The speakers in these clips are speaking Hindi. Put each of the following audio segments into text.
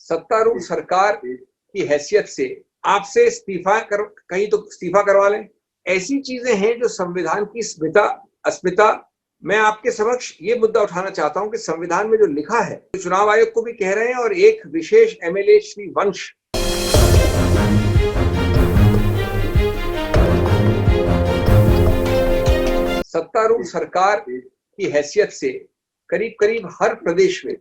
सत्तारूढ़ सरकार की हैसियत से आपसे कहीं तो इस्तीफा करवा लें। ऐसी चीजें हैं जो संविधान की अस्मिता। मैं आपके समक्ष ये मुद्दा उठाना चाहता हूं कि संविधान में जो लिखा है, तो चुनाव आयोग को भी कह रहे हैं और एक विशेष एमएलए श्री वंश सत्तारूढ़ सरकार की हैसियत से करीब करीब हर प्रदेश में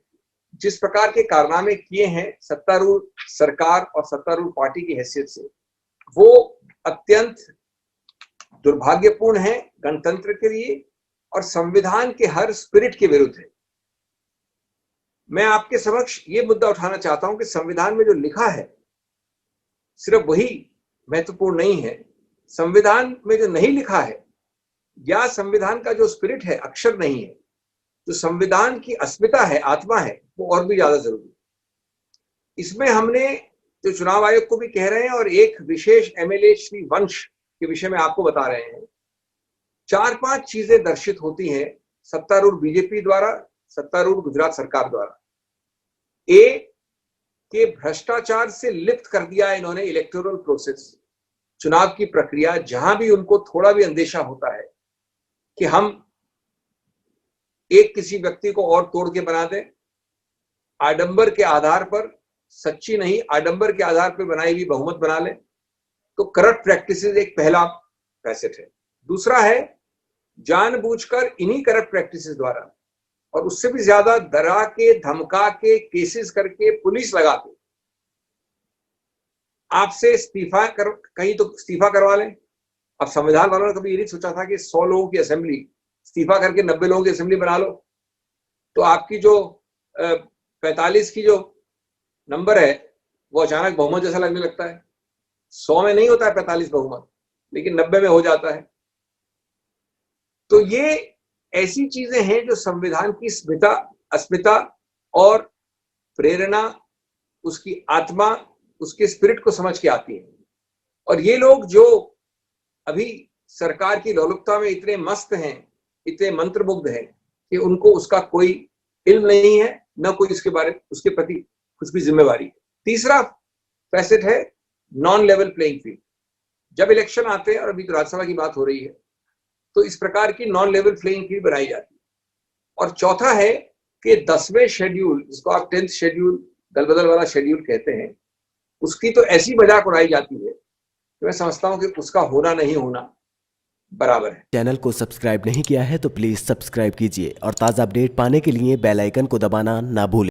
जिस प्रकार के कारनामे किए हैं सत्तारूढ़ सरकार और सत्तारूढ़ पार्टी की हैसियत से, वो अत्यंत दुर्भाग्यपूर्ण है गणतंत्र के लिए और संविधान के हर स्पिरिट के विरुद्ध है। मैं आपके समक्ष ये मुद्दा उठाना चाहता हूं कि संविधान में जो लिखा है सिर्फ वही महत्वपूर्ण नहीं है, संविधान में जो नहीं लिखा है या संविधान का जो स्पिरिट है, अक्षर नहीं है, जो संविधान की अस्मिता है, आत्मा है, वो और भी ज्यादा जरूरी है। इसमें हमने जो चुनाव आयोग को भी कह रहे हैं और एक विशेष एमएलए श्री वंश के विषय में आपको बता रहे हैं, 4-5 चीजें दर्शित होती हैं सत्तारूढ़ बीजेपी द्वारा, सत्तारूढ़ गुजरात सरकार द्वारा। के भ्रष्टाचार से लिप्त कर दिया इन्होंने इलेक्टोरल प्रोसेस, चुनाव की प्रक्रिया। जहां भी उनको थोड़ा भी अंदेशा होता है कि हम एक किसी व्यक्ति को और तोड़ के बना दें, आडंबर के आधार पर, सच्ची नहीं आडंबर के आधार पर बनाई हुई बहुमत बना लें, तो करप्ट प्रैक्टिसेस एक पहला फैसेट है। दूसरा है जानबूझकर इन्हीं करप्ट प्रैक्टिसेस द्वारा और उससे भी ज्यादा डरा के, धमका के, केसेस करके, पुलिस लगा के आपसे कहीं तो इस्तीफा करवा लें। अब संविधान वालों ने कभी ये नहीं सोचा था कि 100 लोगों की असेंबली इस्तीफा करके 90 लोगों की असेंबली बना लो, तो आपकी जो 45 की जो नंबर है वो अचानक बहुमत जैसा लगने लगता है। 100 में नहीं होता है 45 बहुमत, लेकिन 90 में हो जाता है। तो ये ऐसी चीजें हैं जो संविधान की अस्मिता और प्रेरणा, उसकी आत्मा, उसके स्पिरिट को समझ के आती है। और ये लोग जो अभी सरकार की लोलुपता में इतने मस्त हैं, इतने मंत्रमुग्ध हैं कि उनको उसका कोई इल्म नहीं है, न कोई उसके प्रति कुछ भी जिम्मेवारी है। तीसरा फैसेट है नॉन लेवल प्लेइंग फील्ड। जब इलेक्शन आते हैं, और अभी तो राज्यसभा की बात हो रही है, तो इस प्रकार की नॉन लेवल प्लेइंग फील्ड बनाई जाती है। और चौथा है कि 10वें शेड्यूल, जिसको आप 10th शेड्यूल, दल बदल वाला शेड्यूल कहते हैं, उसकी तो ऐसी मजाक उड़ाई जाती है कि मैं समझता हूं कि उसका होना नहीं होना बराबर है। चैनल को सब्सक्राइब नहीं किया है तो प्लीज सब्सक्राइब कीजिए और ताज़ा अपडेट पाने के लिए बेल आइकन को दबाना ना भूलें।